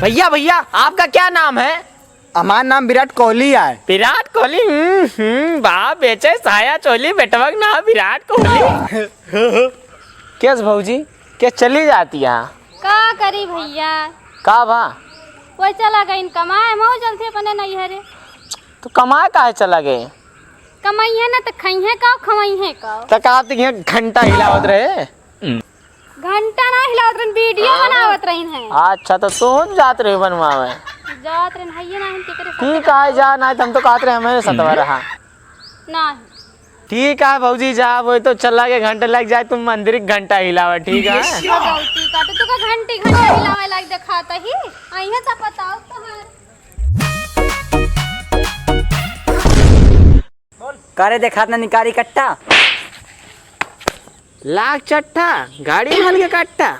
भैया भैया आपका क्या नाम है? हमारा नाम विराट कोहली है। विराट कोहली? वाह बेचे साया चोली बेटवक ना विराट कोहली। कैस भौजी क्या चली जाती है? का करी भैया, का भा वो चला गई कमाए मऊ जलते अपने नहीं हरे। तो कमाए काहे चला गए? कमाई है ना तो खाई है का खवाई है का। तो का आप यहाँ घंटा हिलावत रहे? घंटा ना हिलावत रही, वीडियो बनावत रही है। अच्छा तो तुम जात रहे बनवावे? जात रही है ना हम टिकरे ठीक है जा, ना हम तो कहते रहे हमें सतवा रहा। नहीं ठीक है भौजी जा, वो तो चला के घंटे लग जाए, तुम मंदिर घंटा हिलावा। ठीक है गलती का तो तुका घंटी घंटा हिलावे लाग दिखाता ही आई है तो बताओ तो करे देखात ना निकारी कट्टा लाख चट्टा गाड़ी हल के कट्टा।